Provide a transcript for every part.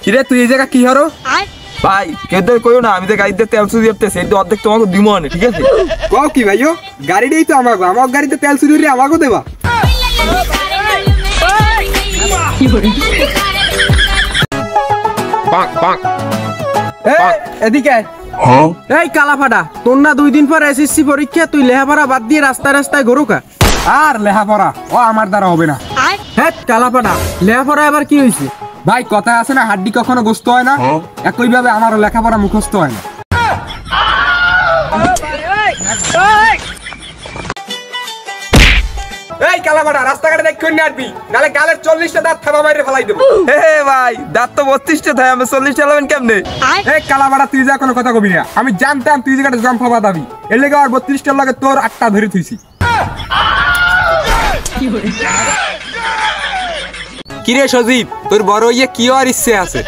কিরে তুই এই জায়গা কি হারো ভাই কেউ তো কইও না, আমি তো গাড়িতে তেল চুরি করতেছি, এই তো অর্ধেক তোমাকে দিব না, ঠিক আছে? কও কি ভাইও, গাড়িটাই তো আমাকে, আমার গাড়িতে তেল চুরি করে আমাকে দেবা? এদিকে এই কালাফাটা, তোর না 2 দিন পর এসএসসি পরীক্ষা, তুই লেহাপড়া বাদ দিয়ে রাস্তায় রাস্তায় গরুকা? আর লেখাপড়া ও আমার দ্বারা হবে না। হ্যাঁ কালাফাটা, লেহাপড়া এবার কি হয়েছে? ভাই কথা আছে না, হাড্ডি কখনো গোস্ত হয় না, একই ভাবে আমারও লেখাপড়া মুখস্থ হয় না। এই কালাবাড়া, রাস্তাঘাটে দেখুন না আরবি, নালে গালের 40টা দাঁত থাবা মাইরে ফেলাই দেব। হে ভাই, দাঁত তো 32টা থাকে, আমি 40টা লাগাবেন কেমনে? এই কালাবাড়া, তুই যা কোনো কথা কবি না, আমি জানতাম তুই জায়গাটা জম ফাবা দাবি, এর লেগে আর 32টার লাগে তোর 8টা ধরে থুইছি। কিরে সজীব, তোর বড় ইয়ে কি আর ইচ্ছে আছে?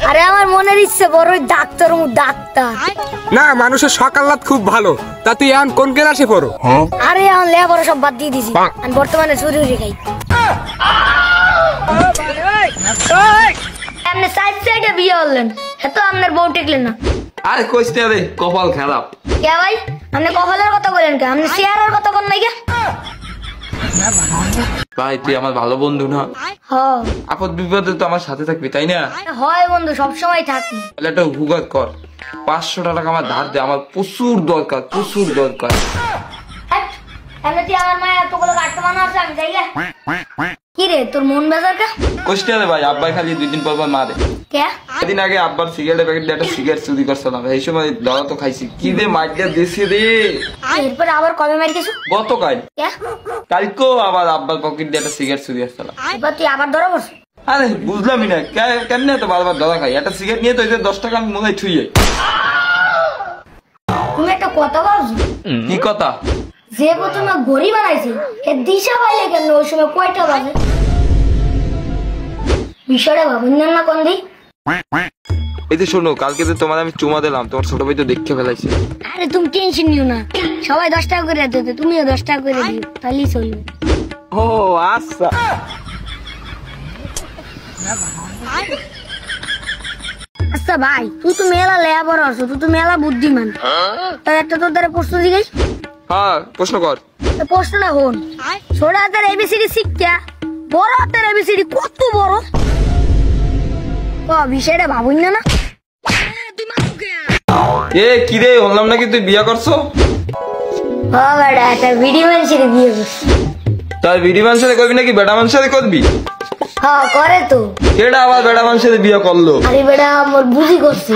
আরে আমার মনের ইচ্ছে বড় ডাক্তার হবো, ডাক্তার। না, মানুষের সকাল রাত খুব ভালো, তা তুই এখন কোন ক্লাসে পড়ো? আরে এখন লেখাপড়া সব বাদ দিয়ে দিছি, আমি বর্তমানে চুরি খাই। আপনি সাইড সাইডে বিয়ে হলেন, এত আপনার বউ টেকলেন না? আরে কইতে রে, কপাল খারাপ। কে ভাই, আপনি কপালের কথা বলেন কে? আপনি চেহারার কথা কোন নাই কে? ভাই তুই আমার ভালো বন্ধু না? হ্যাঁ। আপদ বিপদে তো আমার সাথে থাকবি, তাই না? হয় বন্ধু, সব সময় থাকি। তাহলে একটা হুগাত কর, 500 টাকা আমার ধার দে, আমার প্রচুর দরকার, প্রচুর দরকার। এমনি আমার মায়ের এতগুলো কাটতে মানা আছে, আমি যাই গে। কি রে, তোর মন বেজার কা? কইতে রে ভাই, আব্বাই খালি 2 দিন পর পর মারে। কে? সেদিন আগে আব্বার সিগারেটের প্যাকেট দিয়ে একটা সিগারেট চুরি করছিলাম, এই সময় ধরা তো খাইছি, কি রে মাইটা দিছি রে। এরপরে আবার কবে মারি গেছো? গতকাল, কে? কালকেও আবার আব্বার পকেট দিয়ে একটা সিগারেট চুরি করছিলাম। এবার তুই আবার ধরা পড়ছিস? আরে বুঝলামই না, কেমনে এত বারবার ধরা খাই? একটা সিগারেট নিয়ে তো 10 টাকা আমি মনে হয় ছুঁয়ে। তুমি একটা কথা ভাবছো? কি কথা? যে প্রথমে ঘড়ি বানাইছে, এর দিশা পাইলে কেন ওই সময় কয়টা বাজে? বিষয়টা ভাবুন না কোন দিক? এই যে শোনো, কালকে তো তোমার আমি চুমা দিলাম, তোমার ছোট ভাই তো দেখে ফেলাইছে। আরে তুমি টেনশন নিও না, সবাই 10 টাকা করে দিতে, তুমিও 10 টাকা করে দিও, তাহলেই চলবে। ও আচ্ছা। আচ্ছা ভাই, তুই তো মেলা লেয়াপড়া আছো, তুই তো মেলা বুদ্ধিমান, তাই একটা তোর দ্বারা প্রশ্ন জিজ্ঞেস। হ্যাঁ প্রশ্ন কর। প্রশ্নটা হন, ছোট হাতের এবিসিডি শিক্ষা, বড় হাতের এবিসিডি কত বড়? বিষয়টা ভাবুন না। এ কি রে, বললাম নাকি তুই বিয়ে করছো? একটা ভিডিও মানুষের বিয়ে করছি। তাই ভিডিও মানুষের করবি নাকি বেটা মানুষের করবি? হ্যাঁ করে তো। কেডা আবার বেটা মানুষের বিয়ে করলো? আরে বেটা আমার বুঝি করছি।